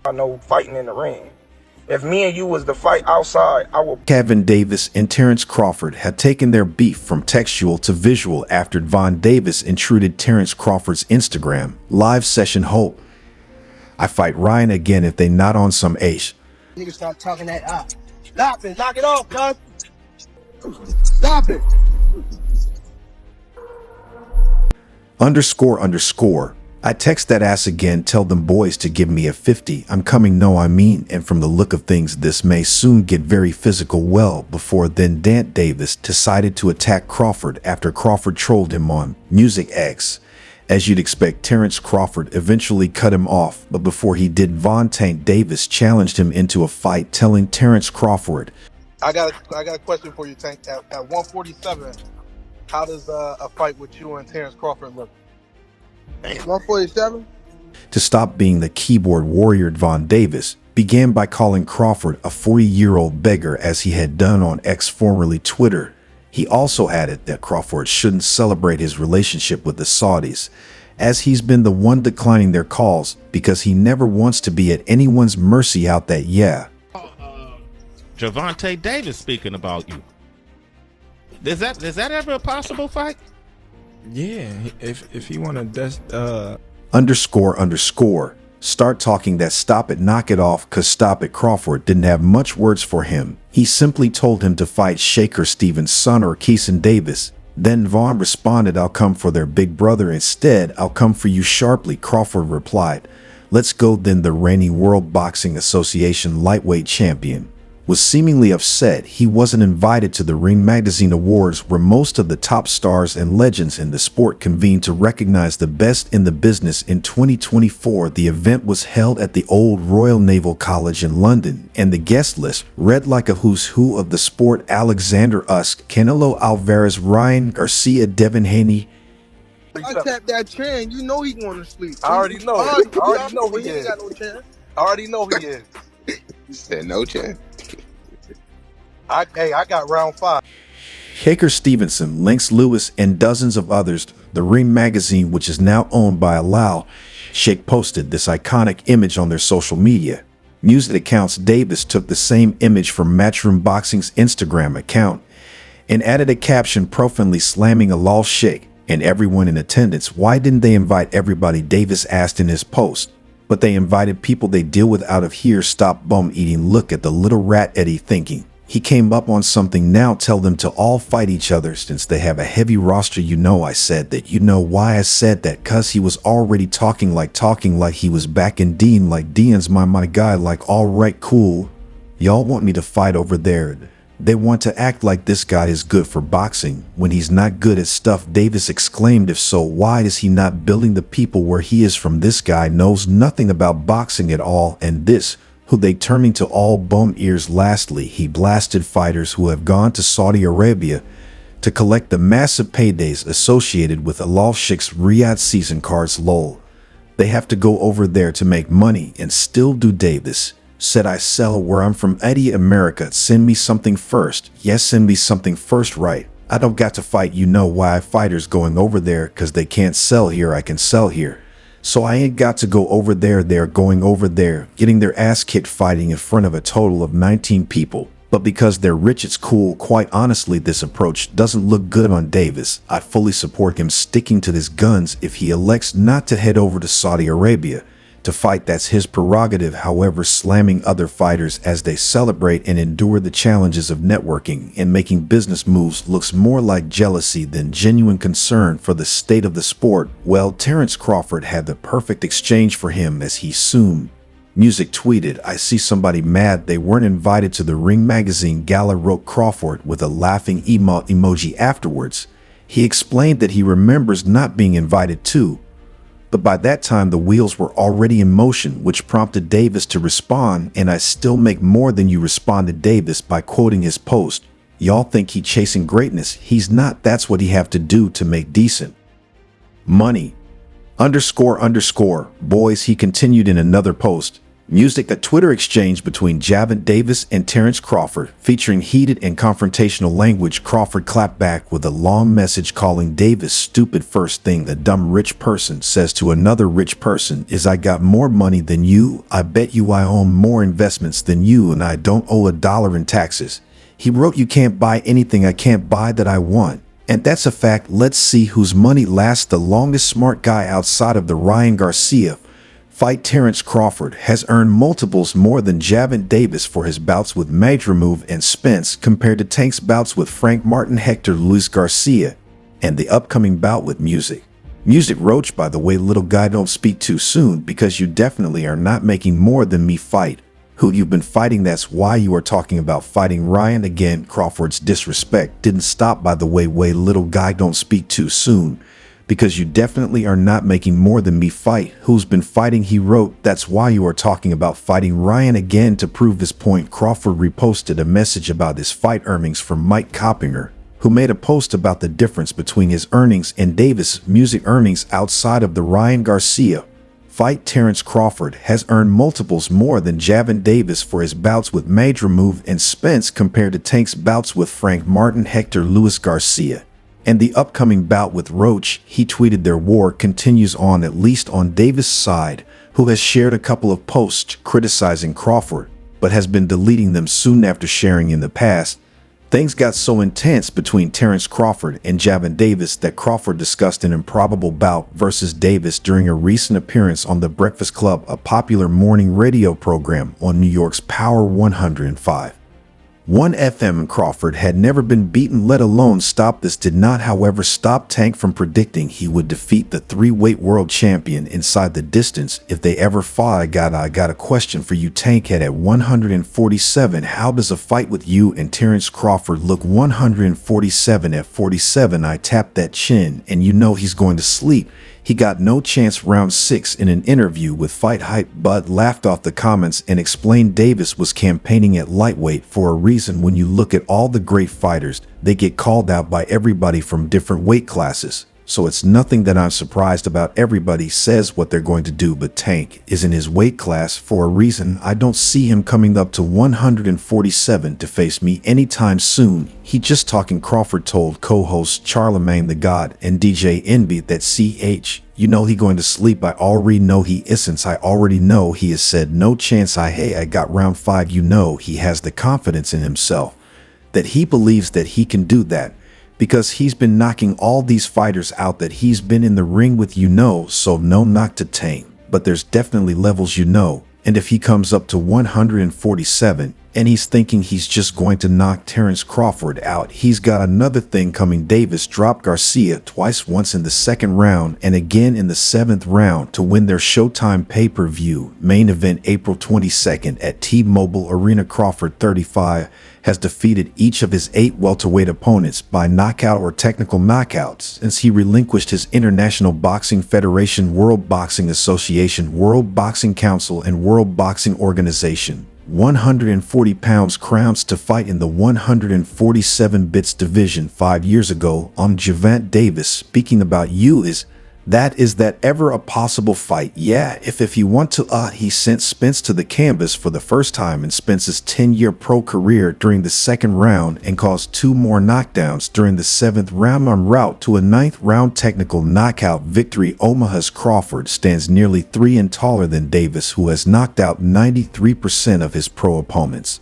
I know fighting in the ring. If me and you was to fight outside, I would. Gervonta Davis and Terence Crawford had taken their beef from textual to visual after Gervonta Davis intruded Terence Crawford's Instagram live session. Hope I fight Ryan again if they not on some ace. Nigga, stop talking that up. Stop it. Knock it off, cuz. Stop it. __. I text that ass again, tell them boys to give me a 50. I'm coming, no I mean, and from the look of things this may soon get very physical. Well, before then Davis decided to attack Crawford after Crawford trolled him on Music X. As you'd expect, Terence Crawford eventually cut him off, but before he did, Gervonta Davis challenged him into a fight, telling Terence Crawford, I got a question for you, Tank. At 147, how does a fight with you and Terence Crawford look? 147? to stop being the keyboard warrior. Gervonta Davis began by calling Crawford a 40-year-old beggar, as he had done on X, formerly Twitter. He also added that Crawford shouldn't celebrate his relationship with the Saudis, as he's been the one declining their calls because he never wants to be at anyone's mercy out that. Gervonta Davis speaking about you. Is that ever a possible fight? Yeah, if he want to __. Start talking that stop it, knock it off, cause stop it. Crawford didn't have much words for him. He simply told him to fight Shakur Stevens' son or Keeson Davis. Then Vaughn responded, I'll come for their big brother instead. I'll come for you sharply. Crawford replied, let's go. Then the reigning World Boxing Association lightweight champion was seemingly upset he wasn't invited to the Ring Magazine Awards, where most of the top stars and legends in the sport convened to recognize the best in the business. In 2024, the event was held at the Old Royal Naval College in London, and the guest list read like a who's who of the sport: Alexander Usyk, Canelo Alvarez, Ryan Garcia, Devin Haney. I tap that chain, you know he going to sleep. I already know. I already know he He ain't is. got no chance. I already know he is. You said no chance. I got round 5. Shakur Stevenson, Lennox Lewis, and dozens of others. The Ring Magazine, which is now owned by Allow Shake, posted this iconic image on their social media. Music accounts Davis took the same image from Matchroom Boxing's Instagram account and added a caption profanely slamming Allow Shake and everyone in attendance. Why didn't they invite everybody? Davis asked in his post. But they invited people they deal with out of here. Stop bum eating. Look at the little rat Eddie thinking he came up on something. Now tell them to all fight each other since they have a heavy roster. You know I said that. You know why I said that? Cause he was already talking like he was back in Dean, like Dean's my guy, like all right cool. Y'all want me to fight over there. They want to act like this guy is good for boxing when he's not good at stuff. Davis exclaimed, if so, why is he not building the people where he is from? This guy knows nothing about boxing at all, and this who they turning to all bum ears. Lastly, he blasted fighters who have gone to Saudi Arabia to collect the massive paydays associated with Alal Sheikh's Riyadh season cards. Lol. They have to go over there to make money and still do. Davis said, I sell where I'm from. Eddie America, send me something first. Yes, send me something first, right? I don't got to fight. You know why? Fighters going over there cause they can't sell here. I can sell here. So I ain't got to go over there. They're going over there, getting their ass kicked fighting in front of a total of 19 people. But because they're rich, it's cool. Quite honestly, this approach doesn't look good on Davis. I fully support him sticking to his guns if he elects not to head over to Saudi Arabia to fight. That's his prerogative. However, slamming other fighters as they celebrate and endure the challenges of networking and making business moves looks more like jealousy than genuine concern for the state of the sport. Well, Terence Crawford had the perfect exchange for him, as he soon Music tweeted, I see somebody mad they weren't invited to the Ring Magazine gala, wrote Crawford with a laughing emoji afterwards. He explained that he remembers not being invited too, but by that time the wheels were already in motion, which prompted Davis to respond, and I still make more than you, responded Davis by quoting his post. Y'all think he chasing greatness. He's not. That's what he have to do to make decent money. __. Boys, he continued in another post. Music, a Twitter exchange between Gervonta Davis and Terence Crawford, featuring heated and confrontational language. Crawford clapped back with a long message calling Davis stupid. First thing a dumb rich person says to another rich person is, I got more money than you, I bet you I own more investments than you, and I don't owe $1 in taxes. He wrote, you can't buy anything I can't buy that I want. And that's a fact. Let's see whose money lasts the longest. Smart guy outside of the Ryan Garcia fight. Terence Crawford has earned multiples more than Gervonta Davis for his bouts with Majramove and Spence compared to Tank's bouts with Frank Martin, Hector, Luis Garcia, and the upcoming bout with Music. Music Roach, by the way, little guy, don't speak too soon, because you definitely are not making more than me fight who you've been fighting. That's why you are talking about fighting Ryan again. Crawford's disrespect didn't stop, by the way, little guy, don't speak too soon, because you definitely are not making more than me fight who's been fighting. He wrote, that's why you are talking about fighting Ryan again. To prove this point, Crawford reposted a message about his fight earnings from Mike Coppinger, who made a post about the difference between his earnings and Davis' Music earnings outside of the Ryan Garcia fight. Terence Crawford has earned multiples more than Gervonta Davis for his bouts with Majramove and Spence compared to Tank's bouts with Frank Martin, Hector, Luis Garcia, and the upcoming bout with Roach. He tweeted, their war continues on, at least on Davis' side, who has shared a couple of posts criticizing Crawford, but has been deleting them soon after sharing in the past. Things got so intense between Terence Crawford and Gervonta Davis that Crawford discussed an improbable bout versus Davis during a recent appearance on The Breakfast Club, a popular morning radio program on New York's Power 105. 1 FM, and Crawford had never been beaten, let alone stopped. This did not, however, stop Tank from predicting he would defeat the 3-weight world champion inside the distance if they ever fought. I got a question for you, Tank. At 147, how does a fight with you and Terence Crawford look? 147 at 47, I tapped that chin, and you know he's going to sleep. He got no chance. Round 6. In an interview with Fight Hype, Bud laughed off the comments and explained Davis was campaigning at lightweight for a reason. When you look at all the great fighters, they get called out by everybody from different weight classes. So it's nothing that I'm surprised about. Everybody says what they're going to do, but Tank is in his weight class for a reason. I don't see him coming up to 147 to face me anytime soon. He just talking. Crawford told co-host Charlemagne the God and DJ Envy that you know he going to sleep. I already know he isn't. I already know he has said no chance. I got round 5. You know he has the confidence in himself that he believes that he can do that, because he's been knocking all these fighters out that he's been in the ring with, you know. So no knock to Tank, but there's definitely levels, you know. And if he comes up to 147 and he's thinking he's just going to knock Terence Crawford out, he's got another thing coming. Davis dropped Garcia twice, once in the 2nd round and again in the 7th round, to win their Showtime pay-per-view main event April 22nd at T-Mobile Arena. Crawford, 35, has defeated each of his 8 welterweight opponents by knockout or technical knockouts since he relinquished his International Boxing Federation, World Boxing Association, World Boxing Council, and World Boxing Organization 140 pounds crowns to fight in the 147 bits division 5 years ago. On Gervonta Davis, speaking about you, is that ever a possible fight? Yeah, if you want to. He sent Spence to the canvas for the first time in Spence's 10-year pro career during the 2nd round and caused 2 more knockdowns during the 7th round, en route to a 9th round technical knockout victory. Omaha's Crawford stands nearly 3 and taller than Davis, who has knocked out 93% of his pro opponents.